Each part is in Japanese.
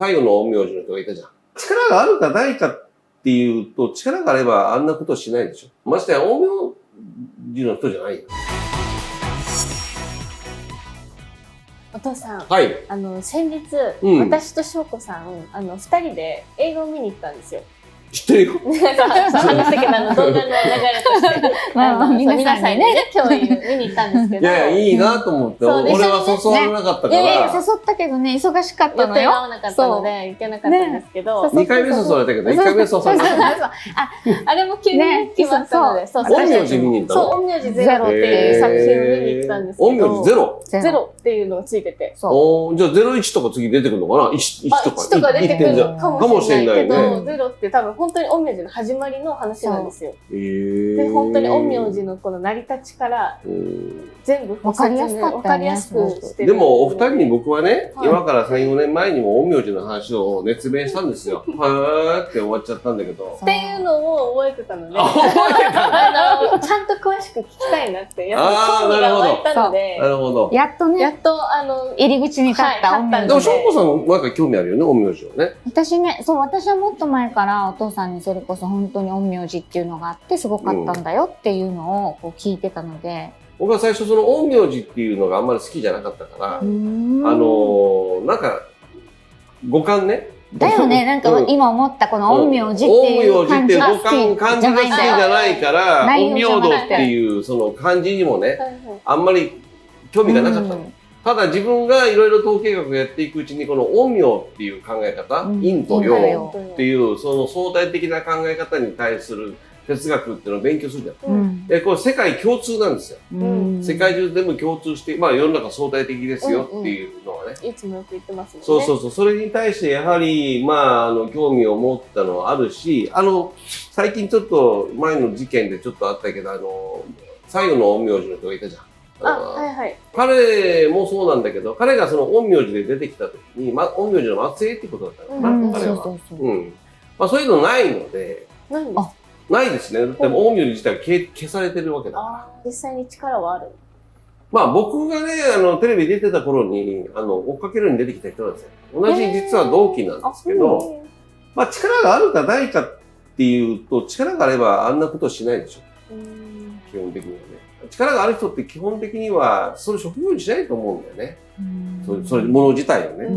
太陽の陰陽師の人がいたじゃん。力があるかないかっていうと、力があればあんなことしないでしょ。ましてや陰陽師の人じゃないよ。お父さん、はい。先日、私と翔子さん、二人で映画を見に行ったんですよ。知ってるよ。話したけど、動画の流れとして。皆さんにね、今日見に行ったんですけど。いやいや、いいなと思って、俺は誘われなかったから。いやいや、誘ったけどね、忙しかったのよ。予定が合わなかったので、行けなかったんですけど。2回目誘われたけど、1回目誘われた。あれも急に決まったので、陰陽師見に行ったの？そう、陰陽師ゼロっていう作品を見に行ったんですけど。陰陽師ゼロ？ゼロっていうのがついてて。じゃあ01とか次出てくるのかな？1とか。1とか出てくるかもしれないけど、ね、ゼロって多分本当に陰陽師の始まりの話なんですよ。で、本当に陰陽師のこの成り立ちから全部わかりやすくしてる。でもお二人に僕はね、今から3、4年前にも陰陽師の話を熱弁したんですよ。はーって終わっちゃったんだけど。っていうのを覚えてたので、ちゃんと詳しく聞きたいなって、やっぱ興味が湧いたので、なるほど。やっと入り口に立った陰陽師。でも翔子さんなんか興味あるよね、陰陽師はね。私ね、そう、私はもっと前からお父さんにそれこそ本当に陰陽師っていうのがあってすごかったんだよっていうのをこう聞いてたので、僕は最初その陰陽師っていうのがあんまり好きじゃなかったから、なんか五感ね。だよね、なんか今思ったこの陰陽師っていう漢字が好きじゃないんだよ。好きじゃないから、陰陽道っていうその漢字にもね、あんまり興味がなかったの。ただ自分がいろいろ統計学をやっていくうちにこの陰陽っていう考え方、陰と陽っていうその相対的な考え方に対する哲学っていうのを勉強するじゃん。で、これ世界共通なんですよ。世界中全部共通して、まあ世の中相対的ですよっていうのはね。いつもよく言ってますもんね。そうそうそう。それに対してやはり、まあ、興味を持ったのはあるし、最近ちょっと前の事件でちょっとあったけど、最後の陰陽師の人がいたじゃん。はいはい。彼もそうなんだけど、彼がその陰陽師で出てきた時に、陰陽師の末裔ってことだったのかな、彼は。まあそういうのないので。ないですね。でも陰陽師自体が消されてるわけだから。実際に力はある？まあ僕がね、テレビ出てた頃に、追っかけるに出てきた人なんですよ。同じ実は同期なんですけど、まあ力があるかないかっていうと、力があればあんなことしないでしょ。基本的にはね。力がある人って基本的には、それ職業にしないと思うんだよね。それ、もの自体をね。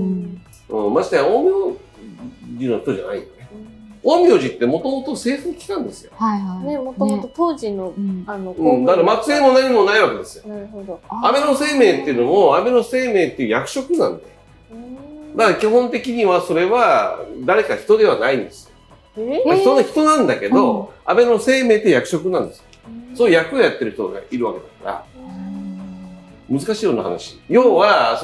ましてや陰陽師の人じゃないよね。陰陽師ってもともと政府機関ですよ。ね、もともと当時の、だから末裔も何もないわけですよ。なるほど。安倍の生命っていうのも、安倍の生命っていう役職なんで。だから基本的にはそれは誰か人ではないんですよ。人なんだけど、安倍の生命って役職なんですよ。そういう役をやってる人がいるわけだから。難しいような話。要は、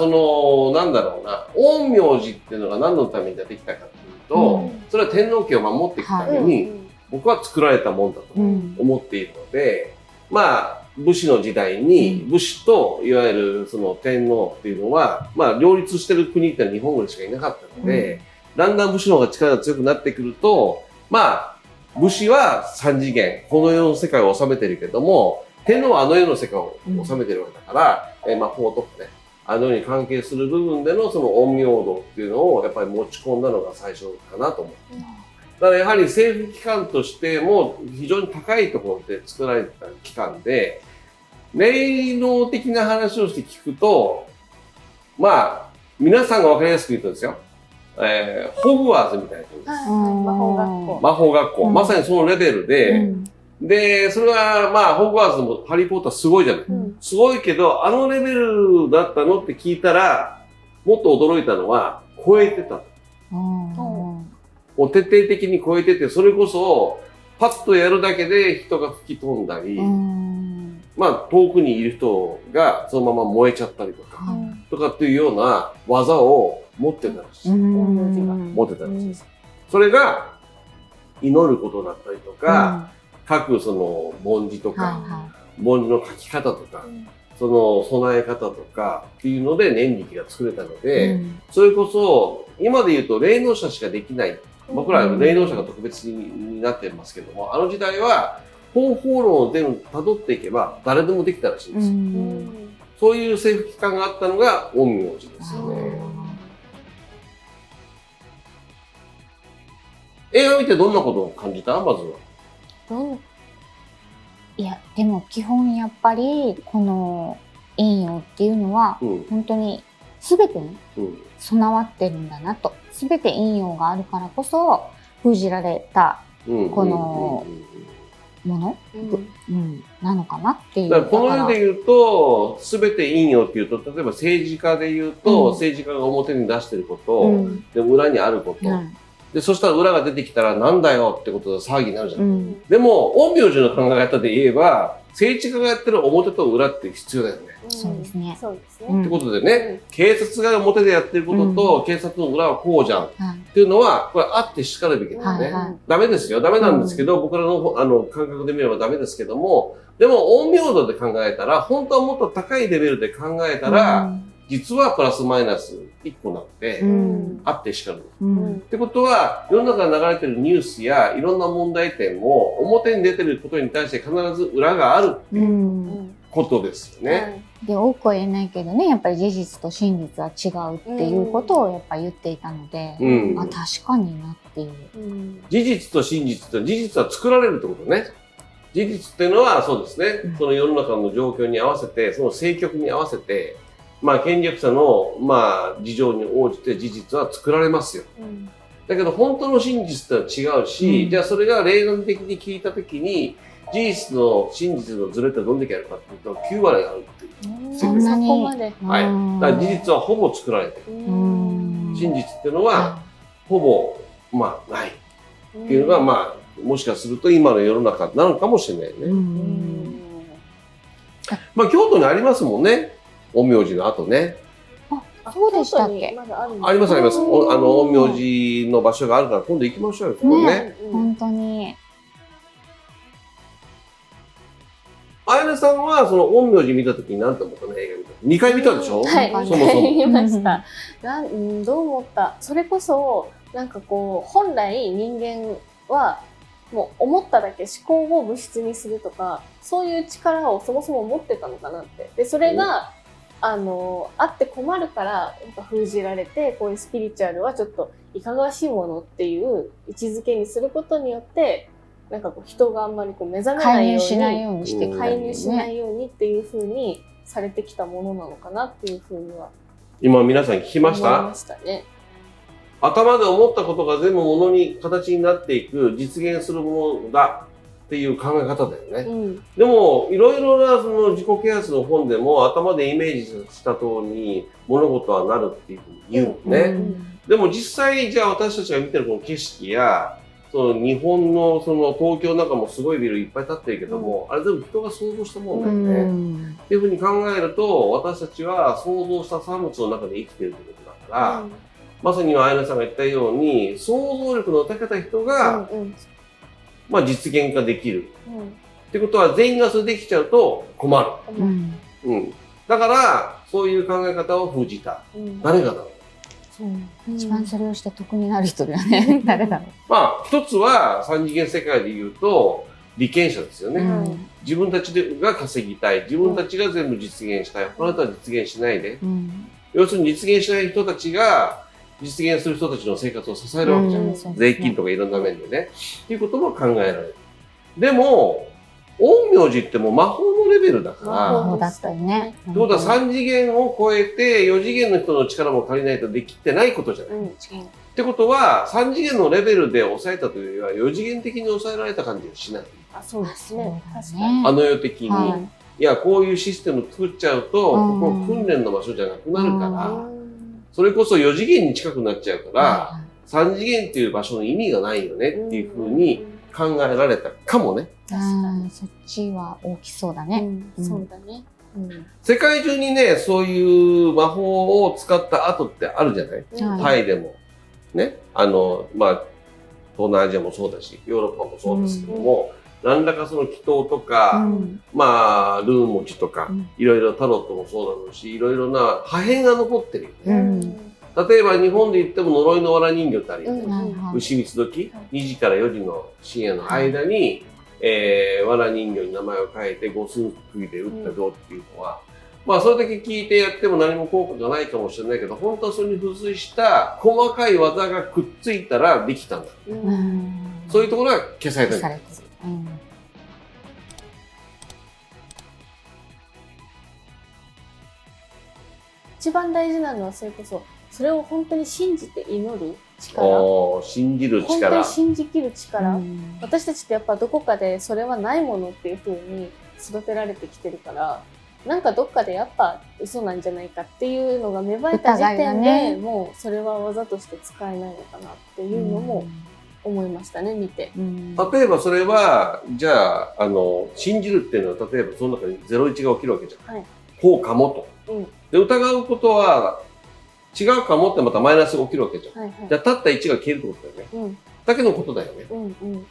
なんだろうな、陰陽師っていうのが何のために出てきたかっていうと、それは天皇家を守っていくために、僕は作られたもんだと思っているので、まあ、武士の時代に、武士といわゆるその天皇っていうのは、まあ、両立してる国って日本ぐらいしかいなかったので、だんだん武士の方が力が強くなってくると、まあ、武士は三次元、この世の世界を治めてるけども、天皇はあの世の世界を治めてるわけだから、魔法とかね、あのように関係する部分でのその陰陽道っていうのをやっぱり持ち込んだのが最初かなと思う。だからやはり政府機関としても非常に高いところで作られた機関で、霊能的な話をして聞くと、まあ、皆さんがわかりやすく言うとですよ、ホグワーツみたいなことです。魔法学校。魔法学校。まさにそのレベルで、で、それはまあ、ホグワーツもハリーポッターすごいじゃない。すごいけど、あのレベルだったのって聞いたら、もっと驚いたのは、超えてた。もう徹底的に超えてて、それこそ、パッとやるだけで人が吹き飛んだり、まあ、遠くにいる人がそのまま燃えちゃったりとかっていうような技を持ってたらしい。持ってたらしいです。それが、祈ることだったりとか、書くその梵字とか、梵字の書き方とか、その備え方とかっていうので念力が作れたので、それこそ今で言うと霊能者しかできない。僕ら霊能者が特別になってますけども、あの時代は方法論を全部辿っていけば誰でもできたらしいんですよ。そういう政府機関があったのが陰陽師ですよね。映画見てどんなことを感じた？まずは。いや、でも基本やっぱり、この陰陽っていうのは、本当に全てに備わってるんだなと。全て陰陽があるからこそ、封じられた、この、もの、なのかなっていう。だからこの世で言うと、すべて陰陽っていうと、例えば政治家で言うと、政治家が表に出してること、で裏にあること、で、そしたら裏が出てきたらなんだよってことで騒ぎになるじゃん。でも、陰陽師の考え方で言えば、政治家がやってる表と裏って必要だよね。そうですね。そうですね。ってことでね、警察が表でやってることと、警察の裏はこうじゃん。っていうのは、これあってしかるべきだよね。ダメですよ。ダメなんですけど、僕らの感覚で見ればダメですけども、でも、陰陽道で考えたら、本当はもっと高いレベルで考えたら、実はプラスマイナス1個なので、あってしかる。ってことは、世の中に流れてるニュースやいろんな問題点も表に出てることに対して必ず裏があるっていうことですよね。で、多くは言えないけどね、やっぱり事実と真実は違うっていうことをやっぱ言っていたので、あ、確かになっていう。事実と真実って、事実は作られるってことね。事実っていうのはそうですね、その世の中の状況に合わせて、その政局に合わせて、まあ権力者の事情に応じて事実は作られますよ。だけど本当の真実ってのは違うし、じゃあそれが例外的に聞いたときに、事実の真実のズレってどんだけあるかっていうと9割あるっていう。そんなに。そこまで。はい。だから事実はほぼ作られてる。真実っていうのはほぼないっていうのがもしかすると今の世の中なのかもしれないね。京都にありますもんね。陰陽師の後ね。あ、そうでしたっけ？ありますあります。陰陽師の場所があるから今度行きましょうよ。ね。本当に。あやねさんはその陰陽師見たときに何て思ったの？映画見た。2回見たでしょ？はい、そもそも。見ました。どう思った？それこそなんかこう本来人間はもう思っただけ思考を物質にするとかそういう力をそもそも持ってたのかなって。でそれがあって困るからやっぱ封じられてこういうスピリチュアルはちょっといかがわしいものっていう位置づけにすることによってなんかこう人があんまりこう目覚めないように介入しないようにして介入しないようにっていう風にされてきたものなのかなっていう風には今皆さん聞きました？思いましたね。頭で思ったことが全部物に形になっていく実現するものだっていう考え方だよね。でもいろいろなその自己啓発の本でも頭でイメージした通りに物事はなるっていうふうに言うのね。でも実際じゃあ私たちが見てるこの景色やその日本のその東京なんかもすごいビルいっぱい建ってるけども、あれ全部人が想像したものだよね。っていうふうに考えると私たちは想像した産物の中で生きてるってことだから、まさにあやねさんが言ったように想像力の高かった人が、実現化できる、ってことは全員がそれできちゃうと困る、だからそういう考え方を封じた、誰がだろう、一番それをして得になる人だよね。誰だろう。一つは三次元世界で言うと利権者ですよね。自分たちが稼ぎたい、自分たちが全部実現したい、この人は実現しないで、要するに実現しない人たちが実現する人たちの生活を支えるわけじゃん。税金とかいろんな面でね。っていうことも考えられる。でも、陰陽師ってもう魔法のレベルだから。魔法だったよね。ってことは3次元を超えて4次元の人の力も借りないとできてないことじゃない。ってことは3次元のレベルで抑えたというよりは4次元的に抑えられた感じはしない。そうですね。確かに。あの世的に。いや、こういうシステム作っちゃうと、ここ訓練の場所じゃなくなるから、それこそ4次元に近くなっちゃうから、3次元っていう場所の意味がないよねっていうふうに考えられたかもね。そっちは大きそうだね。そうだね。世界中にね、そういう魔法を使った後ってあるじゃない？タイでも。ね。東南アジアもそうだし、ヨーロッパもそうですけども、何らかその祈祷とか、ルーン文字とか、いろいろタロットもそうだろうし、いろいろな破片が残ってるよね。例えば日本で言っても呪いの藁人形ってあるよね。牛三つ時、2時から4時の深夜の間に、藁人形に名前を変えて5数釘で打った像っていうのは、まあそれだけ聞いてやっても何も効果がないかもしれないけど、本当はそれに付随した細かい技がくっついたらできたんだ。そういうところが消されてる。一番大事なのはそれこそ、それを本当に信じて祈る力。信じる力。本当に信じきる力。私たちってやっぱどこかでそれはないものっていう風に育てられてきてるから、なんかどっかでやっぱ嘘なんじゃないかっていうのが芽生えた時点で、もうそれは技として使えないのかなっていうのも思いましたね、見て。例えばそれは、じゃあ、信じるっていうのは、例えばその中に01が起きるわけじゃん。こうかもと。で、疑うことは、違うかもってまたマイナスが起きるわけじゃん。じゃあ、たった1が消えるってことだよね。だけのことだよね。っ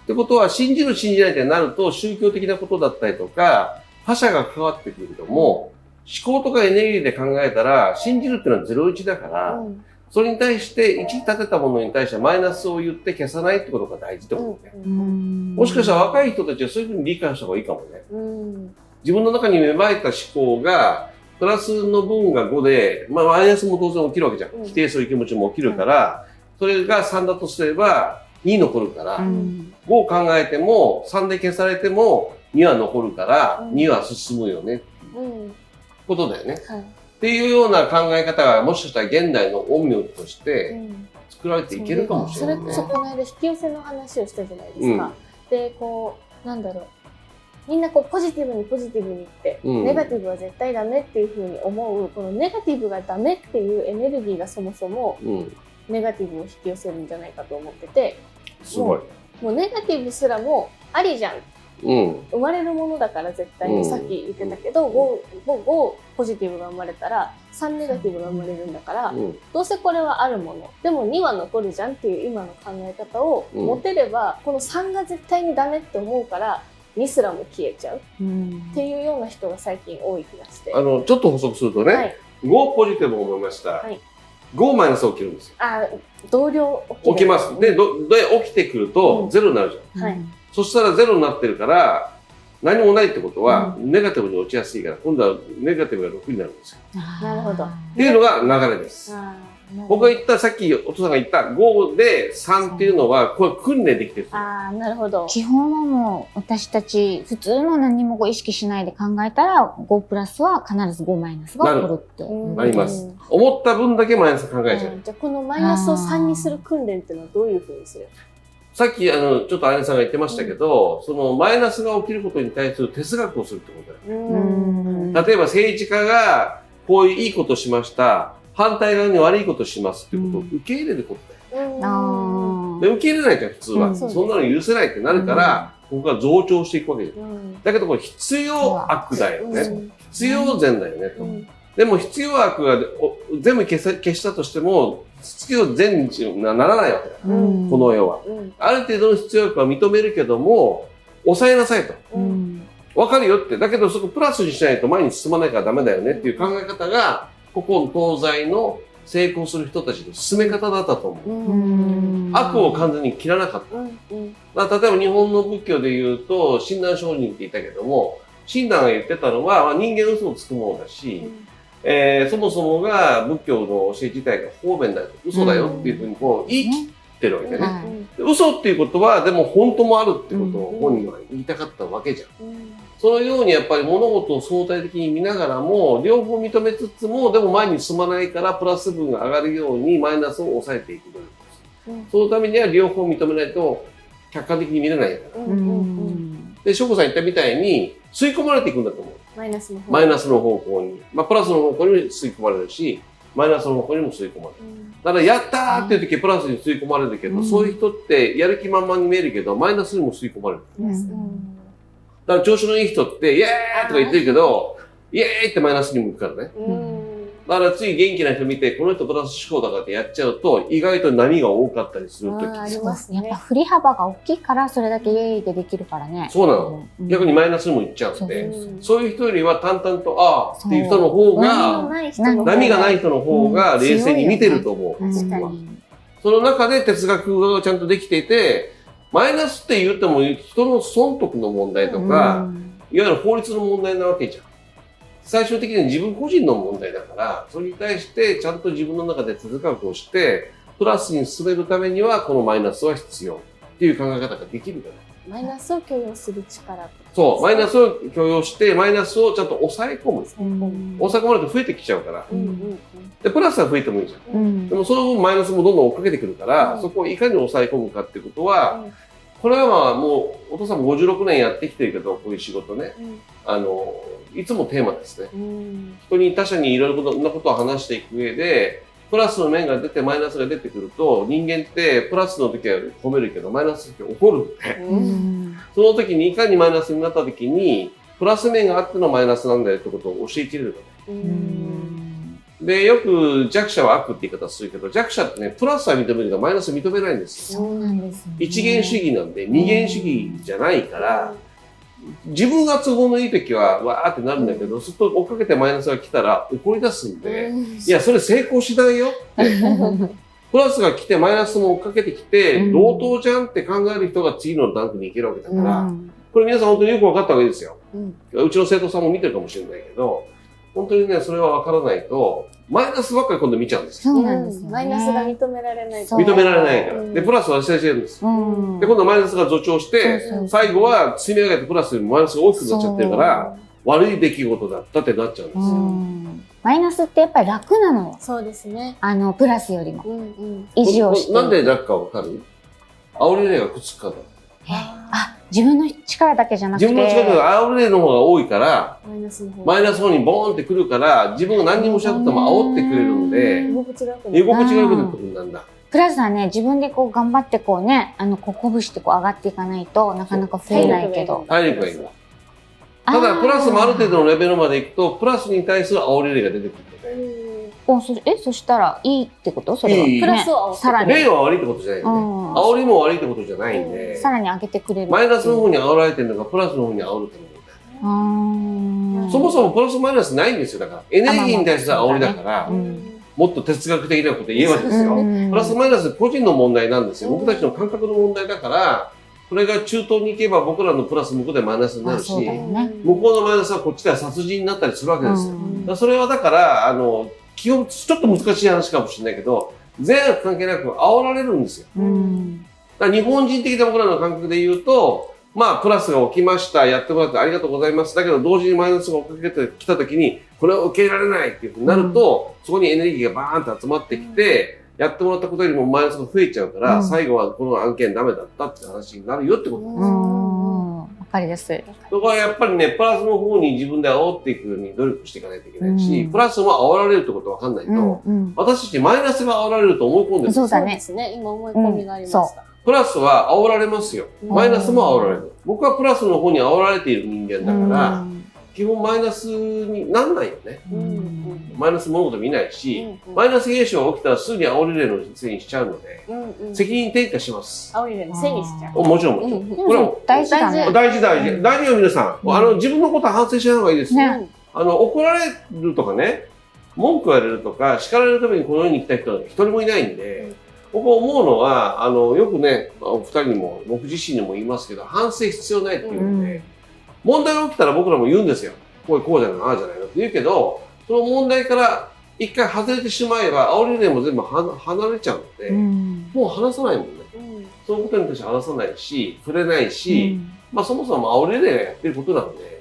てことは、信じる信じないってなると、宗教的なことだったりとか、他者が関わってくるけども、思考とかエネルギーで考えたら、信じるっていうのは01だから、それに対して1立てたものに対してマイナスを言って消さないってことが大事ってことね。もしかしたら若い人たちはそういうふうに理解した方がいいかもね。自分の中に芽生えた思考が、プラスの分が5で、まあマイナスも当然起きるわけじゃん。否定する気持ちも起きるから、それが3だとすれば2残るから、5を考えても3で消されても2は残るから、2は進むよねっていうことだよね。っていうような考え方がもしかしたら現代の陰陽として作られていけるかもしれないね。それこそこの間引き寄せの話をしたじゃないですか。で、こう、なんだろう。みんなこうポジティブにポジティブにって、ネガティブは絶対ダメっていうふうに思う、このネガティブがダメっていうエネルギーがそもそも、ネガティブを引き寄せるんじゃないかと思ってて、すごい。もうネガティブすらもありじゃん。生まれるものだから絶対に、さっき言ってたけど、5ポジティブが生まれたら3ネガティブが生まれるんだから、どうせこれはあるものでも2は残るじゃんっていう今の考え方を持てれば、この3が絶対にダメって思うから2すらも消えちゃうっていうような人が最近多い気がして、ちょっと補足するとね、5ポジティブを思いました、5マイナス起きるんですよ。同量起きます。で起きてくると0になるじゃん。そしたら0になってるから、何もないってことは、ネガティブに落ちやすいから、今度はネガティブが6になるんですよ。なるほど。っていうのが流れです。僕が言った、さっきお父さんが言った5で3っていうのは、これ訓練できてる。なるほど。基本はもう、私たち、普通の何も意識しないで考えたら、5プラスは必ず5マイナスが起こるって。なります。思った分だけマイナス考えちゃう。じゃあ、このマイナスを3にする訓練っていうのはどういうふうにする？さっき、ちょっとあやねさんが言ってましたけど、そのマイナスが起きることに対する哲学をするってことだよね。例えば政治家が、こういういいことしました。反対側に悪いことしますっていうことを受け入れることだよ。で受け入れないじゃん、普通は。そんなの許せないってなるから、ここが増長していくわけです。だけどこれ必要悪だよね。必要善だよねと。でも必要悪が全部消したとしても、必要善にはならないわけだ。この世は。ある程度の必要悪は認めるけども、抑えなさいと。わかるよって。だけどそこプラスにしないと前に進まないからダメだよねっていう考え方が、ここの東西の成功する人たちの進め方だったと思う。悪を完全に切らなかった。例えば日本の仏教で言うと、親鸞上人って言ったけども、親鸞が言ってたのは、人間嘘をつくものだし、そもそもが仏教の教え自体が方便だよ、嘘だよっていうふうにこう言い切ってるわけね。嘘っていうことは、でも本当もあるっていうことを本人は言いたかったわけじゃん。そのようにやっぱり物事を相対的に見ながらも、両方認めつつも、でも前に進まないからプラス分が上がるようにマイナスを抑えていく努力です。そのためには両方認めないと客観的に見れないから。で、しょこさん言ったみたいに吸い込まれていくんだと思う。マイナスの方向に。まあ、プラスの方向にも吸い込まれるし、マイナスの方向にも吸い込まれる。だから、やったーっていう時はプラスに吸い込まれるけど、そういう人ってやる気満々に見えるけど、マイナスにも吸い込まれる。だから調子のいい人って、イエーイとか言ってるけど、イエーイってマイナスにも行くからね。だからつい元気な人見て、この人プラス思考だからってやっちゃうと、意外と波が多かったりするとき。ありますね。やっぱ振り幅が大きいから、それだけイエーイでできるからね。そうなの。逆にマイナスにも行っちゃうんで、そういう人よりは淡々と、ああっていう人の方が、波がない人の方が冷静に見てると思う。僕は。その中で哲学がちゃんとできていて、マイナスって言っても人の損得の問題とか、いわゆる法律の問題なわけじゃん。最終的には自分個人の問題だから、それに対してちゃんと自分の中で哲学をして、プラスに進めるためにはこのマイナスは必要っていう考え方ができるから。マイナスを許容する力。そう、マイナスを許容して、マイナスをちゃんと抑え込む。抑え込まれて増えてきちゃうから。で、プラスは増えてもいいじゃん。でもその分マイナスもどんどん追っかけてくるから、そこをいかに抑え込むかっていうことは、これはまあもう、お父さんも56年やってきてるけど、こういう仕事ね。いつもテーマですね。他者にいろいろなことを話していく上で、プラスの面が出てマイナスが出てくると、人間ってプラスの時は褒めるけど、マイナスの時は怒るんで、その時にいかにマイナスになった時に、プラス面があってのマイナスなんだよってことを教えきれるからね。で、よく弱者は悪って言い方するけど、弱者ってね、プラスは認めるけど、マイナスは認めないんですよ。そうなんですね。一元主義なんで、二元主義じゃないから、自分が都合のいい時はわーってなるんだけど、ずっと追っかけてマイナスが来たら怒り出すんで、いや、それ成功しないよって。プラスが来てマイナスも追っかけてきて、同等じゃんって考える人が次のランクに行けるわけだから、これ皆さん本当によく分かったわけですよ。うちの生徒さんも見てるかもしれないけど、本当にね、それは分からないと、マイナスばっかり今度見ちゃうんですよ。そうなんですよね。マイナスが認められない。認められないから。で、プラスは忘れちゃうんです。で、今度マイナスが助長して、最後は積み上げてプラスよりもマイナスが大きくなっちゃってるから、悪い出来事だったってなっちゃうんですよ。マイナスってやっぱり楽なのよ。そうですね。プラスよりも。維持をして。なんで楽かわかる？煽り例がくっつくから。自分の力だけじゃなくて。自分の力が煽り例の方が多いから、マイナスの方にボーンってくるから、自分が何にもしなくても煽ってくれるので、居心地が良くなることになるんだ。プラスはね、自分でこう頑張ってこうね、鼓舞してこう上がっていかないとなかなか増えないけど。体力がいる。ただ、プラスもある程度のレベルまでいくと、プラスに対する煽り例が出てくるので。そしたらいいってことそれは。プラスをさらに。例は悪いってことじゃないよね。煽りも悪いってことじゃないんで。さらに上げてくれる。マイナスの方に煽られてるのか、プラスの方に煽るってことだよ。そもそもプラスマイナスないんですよ。だから、エネルギーに対する煽りだから、もっと哲学的なこと言えばですよ。プラスマイナス個人の問題なんですよ。僕たちの感覚の問題だから、これが中東に行けば僕らのプラス向こうでマイナスになるし、向こうのマイナスはこっちでは殺人になったりするわけですよ。それはだから、基本、ちょっと難しい話かもしれないけど、善悪関係なく煽られるんですよ。だから日本人的な僕らの感覚で言うと、まあ、プラスが起きました、やってもらってありがとうございます。だけど、同時にマイナスが追っかけてきたときに、これを受け入れられないっていうふうになると、そこにエネルギーがバーンと集まってきて、やってもらったことよりもマイナスが増えちゃうから、最後はこの案件ダメだったって話になるよってことなんですよ。わかりやすい。そこはやっぱりね、プラスの方に自分で煽っていくように努力していかないといけないし、プラスも煽られるってことわかんないと、私たちマイナスが煽られると思い込んでるんですよ。そうですね。今思い込みがありました。プラスは煽られますよ。マイナスも煽られる。僕はプラスの方に煽られている人間だから、基本マイナスになんないよね。マイナス物事見ないし、マイナス現象が起きたらすぐに煽り例のせいにしちゃうので、責任転嫁します。煽り例のせいにしちゃう。もちろんもちろん。これも大事だね。大事よ皆さん。自分のことは反省しない方がいいですよ。怒られるとかね、文句言われるとか、叱られるためにこの世に来た人は一人もいないんで、僕思うのは、よくね、お二人にも、僕自身にも言いますけど、反省必要ないって言うんで、問題が起きたら僕らも言うんですよ。こうじゃないの、ああじゃないのって言うけど、その問題から一回外れてしまえば、煽り例も全部離れちゃうので、もう話さないもんね。そのことに対して話さないし、触れないし、まあそもそも煽り例がやってることなので、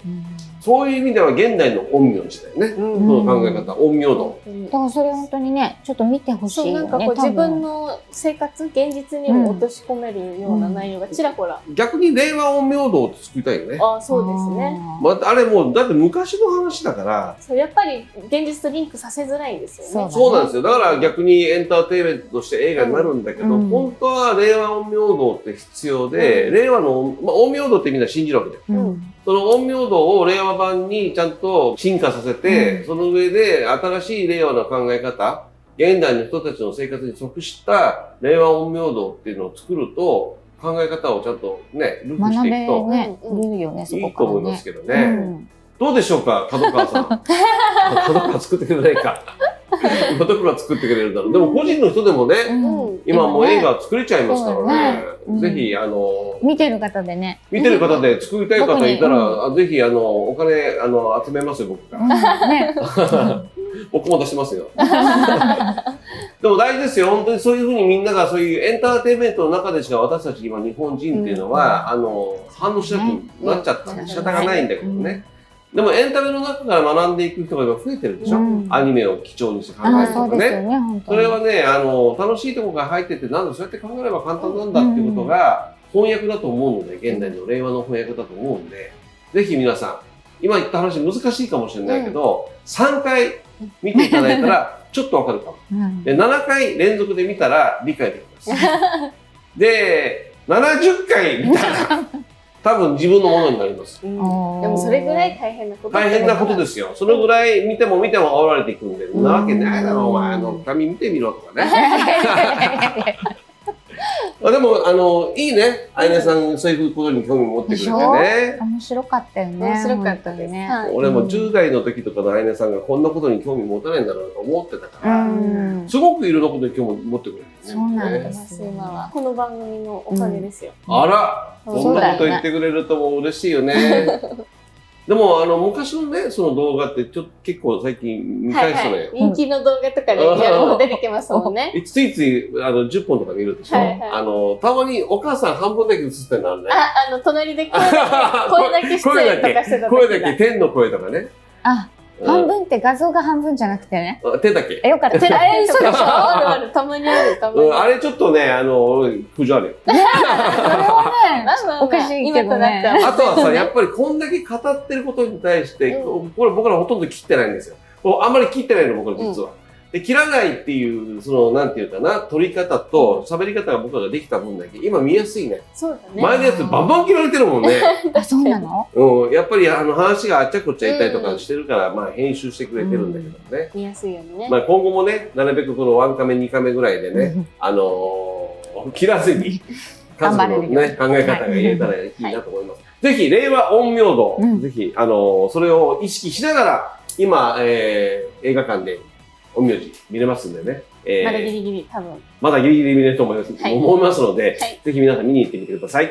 そういう意味では現代の陰陽師だよね。その考え方、陰陽道。だからそれ本当にね、ちょっと見てほしいよね。なんかこう自分の生活、現実にも落とし込めるような内容がちらほら。逆に令和陰陽道って作りたいよね。ああ、そうですね。あれもう、だって昔の話だから。そう、やっぱり現実とリンクさせづらいんですよね。そうなんですよ。だから逆にエンターテインメントとして映画になるんだけど、本当は令和陰陽道って必要で、令和の、陰陽道ってみんな信じるわけだよ。その陰陽道を令和版にちゃんと進化させて、その上で新しい令和の考え方、現代の人たちの生活に即した令和陰陽道っていうのを作ると、考え方をちゃんとね、ループしていくと、いいと思いますけどね。どうでしょうか、角川さん。角川作ってくれないか。どこが作ってくれるんだろう。でも個人の人でもね、今もう映画作れちゃいますからね。ねぜひ、見てる方でね。見てる方で作りたい方いたら、ぜひ、お金、集めますよ、僕が。ね。僕も出しますよ。でも大事ですよ。本当にそういうふうにみんながそういうエンターテインメントの中でしか私たち今日本人っていうのは、反応しなくなっちゃったんで仕方がないんだけどね。でもエンタメの中から学んでいく人が今増えてるでしょ、アニメを基調にして考えるとかね。それはね、楽しいところが入ってて、なんだ、そうやって考えれば簡単なんだっていうことが翻訳だと思うので、現代の令和の翻訳だと思うんで、ぜひ皆さん、今言った話難しいかもしれないけど、3回見ていただいたらちょっとわかるかも。で、7回連続で見たら理解できます。で、70回見たら、多分自分のものになります。でもそれぐらい大変なこと大変なことですよ。そのぐらい見ても見ても煽られていくんで、なわけないだろ、お前、紙見てみろとかね。でも、いいね。あいねさん、そういうことに興味持ってくれてね。面白かったよね。面白かったですね。俺も10代の時とかのあいねさんがこんなことに興味持たないんだろうと思ってたから、すごくいろんなことに興味持ってくれる。そうなんです。今は。この番組のおかげですよ。あら、そんなこと言ってくれるともう嬉しいよね。でも、昔のね、その動画って結構最近見返すのよ。人気の動画とかで出てきますもんね。ついつい、10本とか見るでしょ。たまにお母さん半分だけ映ってるのあるね。隣で声だけ出演とかしてた時だ。声だけ、天の声とかね。あ、半分って画像が半分じゃなくてね。手だけ。よかった。そうでしょ。ある、たまにある、たまに。あれちょっとね、苦情あるよ。それはね、おかしいけどね。あとはさ、やっぱりこんだけ語ってることに対して、これ僕らほとんど切ってないんですよ。あんまり切ってないの、僕ら実は。で、切らないっていう、なんていうかな、撮り方と喋り方が僕らができた分だけ、今見やすいね。そうだね。前のやつバンバン切られてるもんね。あ、そうなの？やっぱり話があっちゃこっちゃいったりとかしてるから、まあ編集してくれてるんだけどね。見やすいよね。まあ今後もね、なるべくこの1カメ、2カメぐらいでね、切らずに、家族のね、考え方が言えたらいいなと思います。ぜひ、令和陰陽道、ぜひ、それを意識しながら、今、映画館で陰陽師見れますんでね。まだギリギリ、多分。まだギリギリ見れると思いますので、ぜひ皆さん見に行ってみてください。